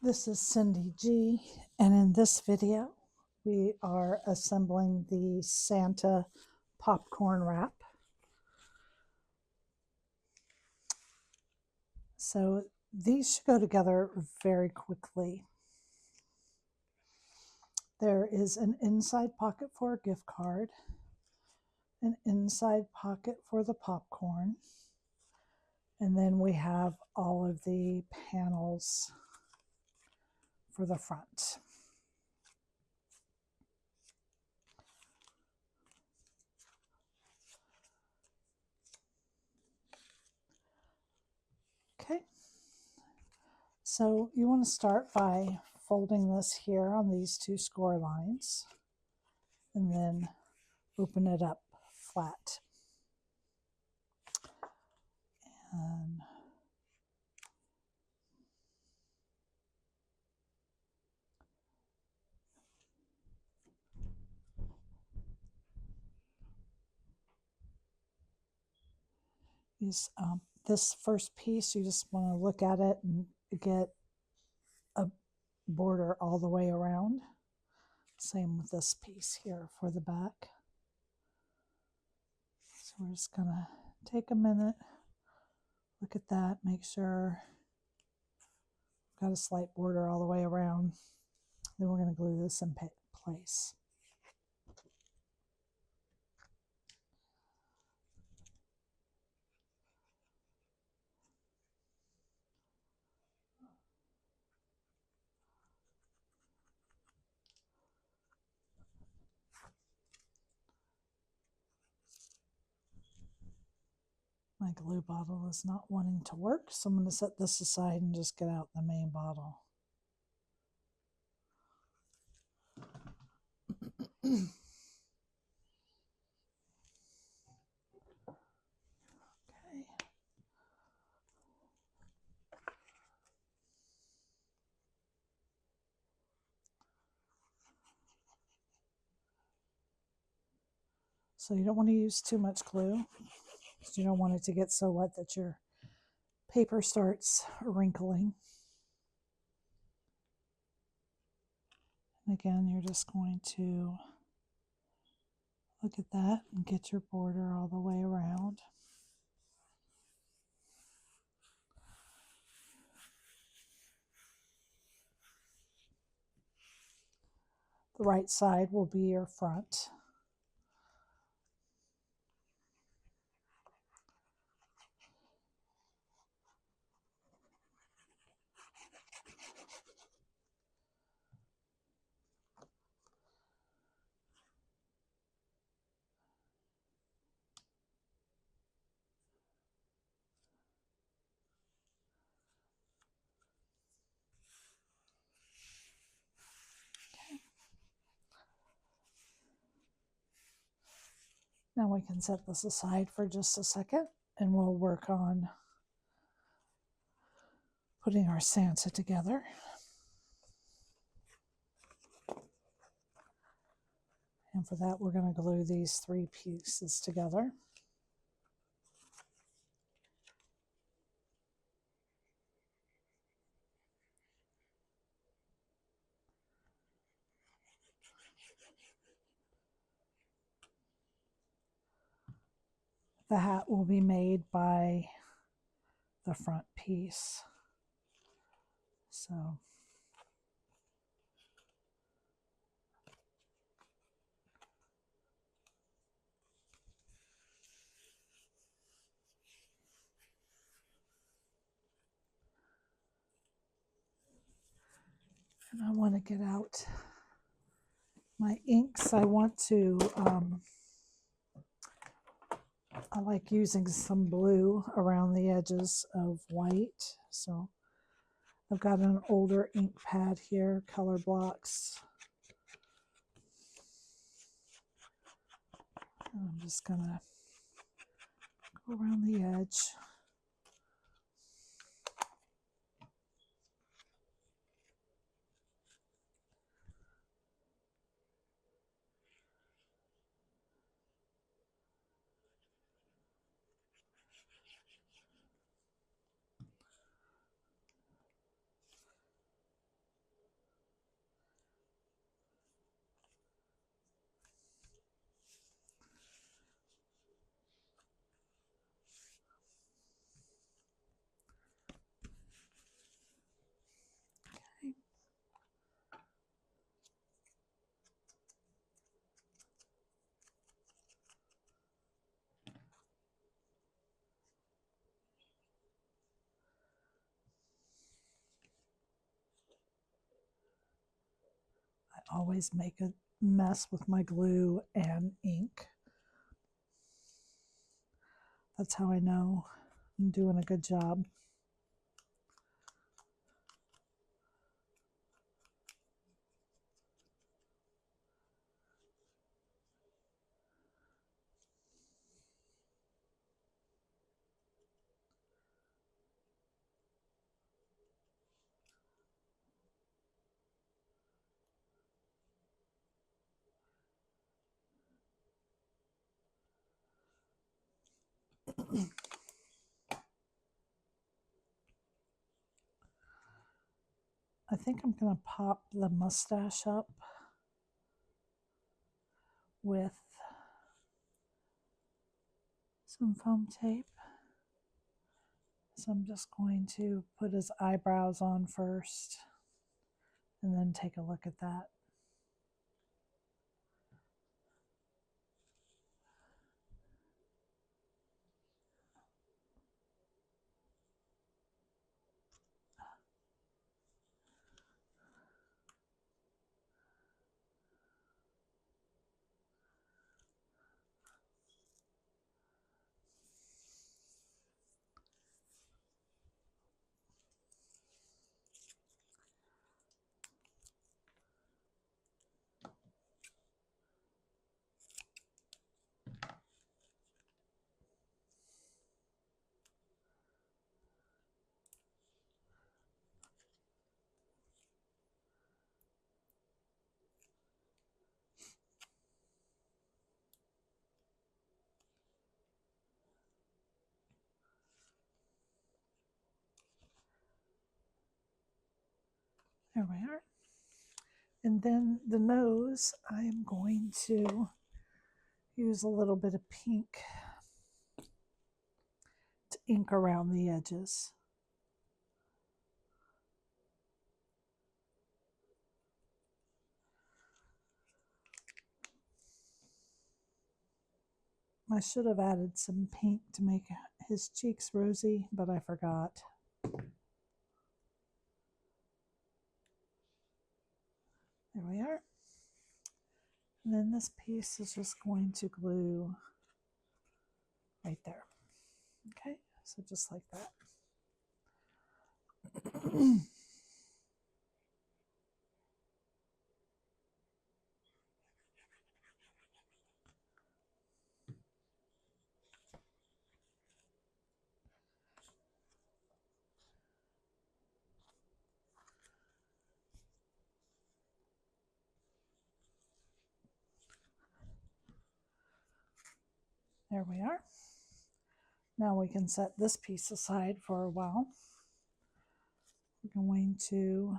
This is Cyndy G, and in this video, we are assembling the Santa popcorn wrap. So these should go together very quickly. There is an inside pocket for a gift card, an inside pocket for the popcorn, and then we have all of the panels for the front. Okay, so you want to start by folding this here on these two score lines and then open it up flat. And this first piece, you just want to look at it and get a border all the way around. Same with this piece here for the back. So we're just going to take a minute, look at that, make sure we've got a slight border all the way around. Then we're going to glue this in place. My glue bottle is not wanting to work, so I'm going to set this aside and just get out the main bottle. Okay. So you don't want to use too much glue. You don't want it to get so wet that your paper starts wrinkling. And again, you're just going to look at that and get your border all the way around. The right side will be your front. Now we can set this aside for just a second and we'll work on putting our Santa together. And for that, we're going to glue these three pieces together. The hat will be made by the front piece. So and I want to get out my inks. I want to, I like using some blue around the edges of white. So I've got an older ink pad here, color blocks. And I'm just going to go around the edge. always make a mess with my glue and ink. That's how I know I'm doing a good job. I think I'm going to pop the mustache up with some foam tape. So I'm just going to put his eyebrows on first and then take a look at that. There we are. And then the nose, I'm going to use a little bit of pink to ink around the edges. I should have added some pink to make his cheeks rosy, but I forgot. There we are. And then this piece is just going to glue right there. Okay, so just like that. There we are. Now we can set this piece aside for a while. We're going to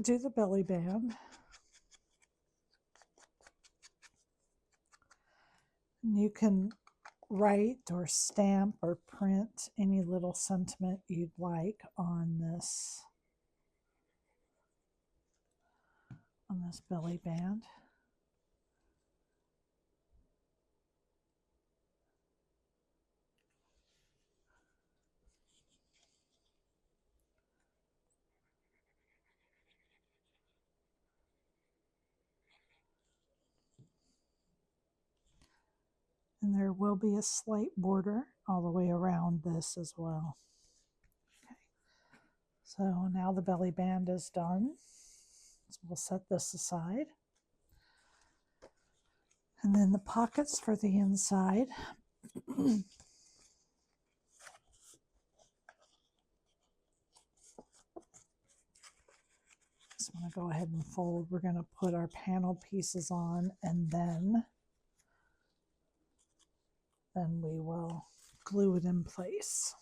do the belly band. And you can write or stamp or print any little sentiment you'd like on this belly band. And there will be a slight border all the way around this as well. Okay. So now the belly band is done. So we'll set this aside. And then the pockets for the inside. Just want to go ahead and fold. We're going to put our panel pieces on, and then we will glue it in place.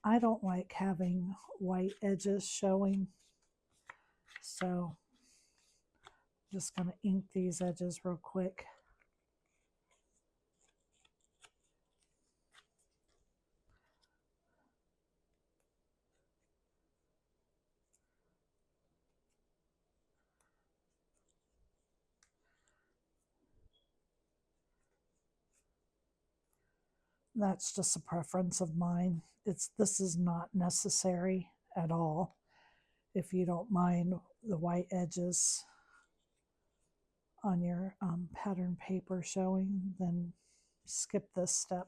I don't like having white edges showing, so I'm just going to ink these edges real quick. that's just a preference of mine. This is not necessary at all. If you don't mind the white edges on your pattern paper showing, then skip this step.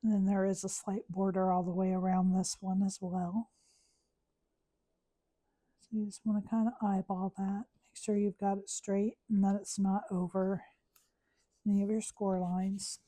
And then there is a slight border all the way around this one as well. So you just want to kind of eyeball that. Make sure you've got it straight and that it's not over any of your score lines.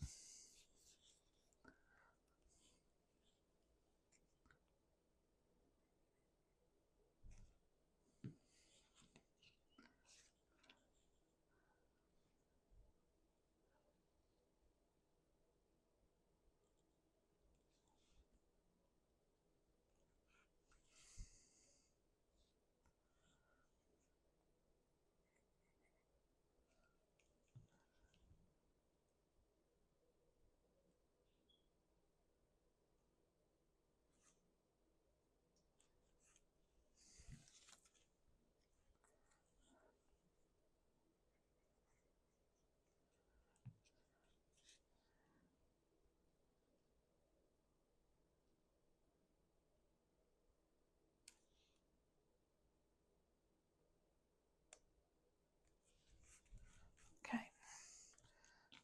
Okay,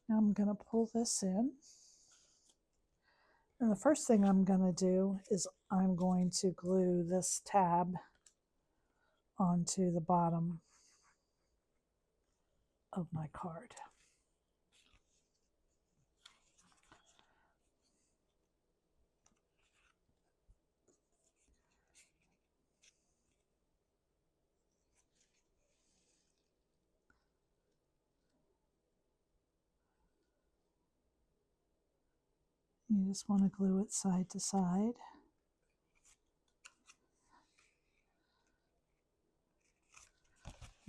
now I'm going to pull this in. And the first thing I'm going to do is I'm going to glue this tab onto the bottom of my card. You just want to glue it side to side.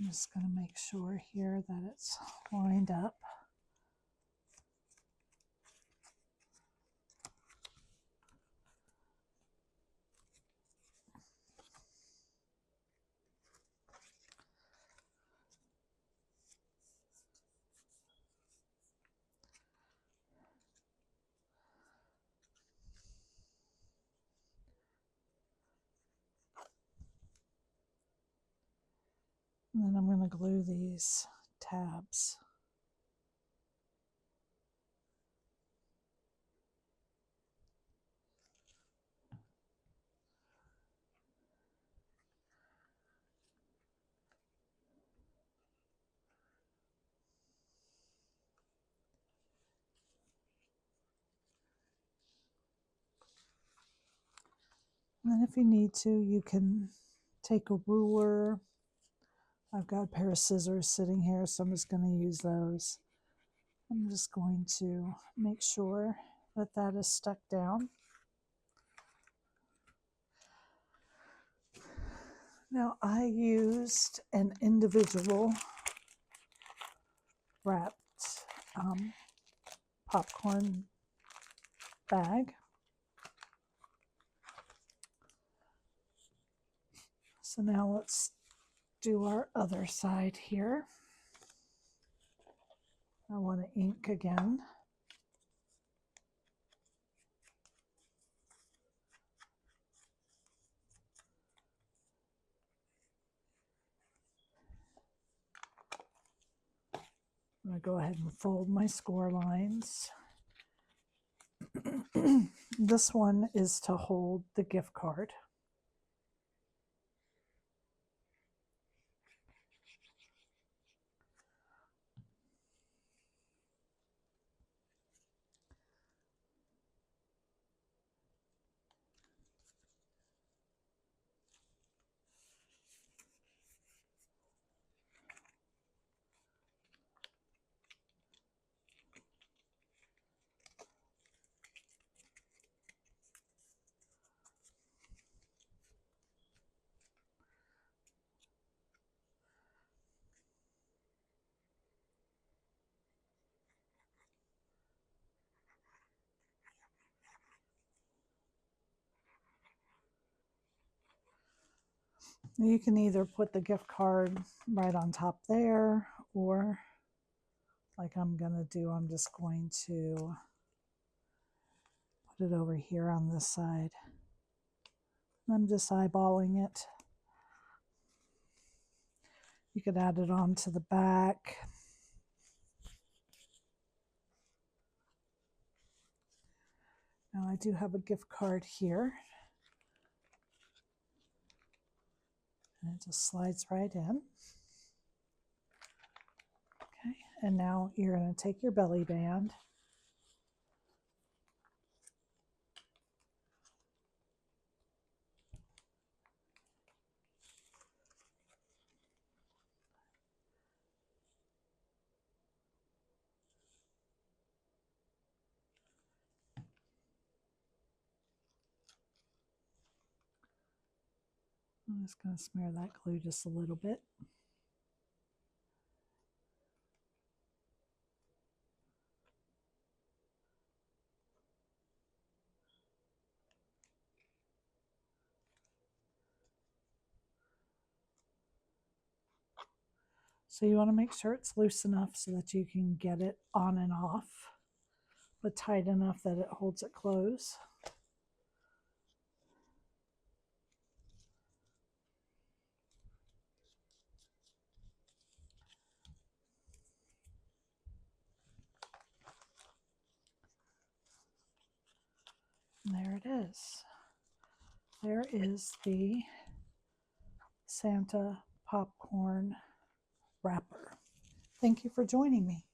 I'm just going to make sure here that it's lined up. And then I'm going to glue these tabs. And then if you need to, you can take a ruler. I've got a pair of scissors sitting here, so I'm just going to use those. I'm just going to make sure that that is stuck down. Now I used an individual wrapped popcorn bag. So now let's do our other side here. I want to ink again. I'm going to go ahead and fold my score lines. This one is to hold the gift card. You can either put the gift card right on top there, or like I'm going to do, I'm just going to put it over here on this side. I'm just eyeballing it. You could add it on to the back. Now I do have a gift card here. And it just slides right in. Okay, and now you're going to take your belly band. I'm just going to smear that glue just a little bit. So you want to make sure it's loose enough so that you can get it on and off, but tight enough that it holds it closed. And there it is. There is the Santa popcorn wrapper. Thank you for joining me.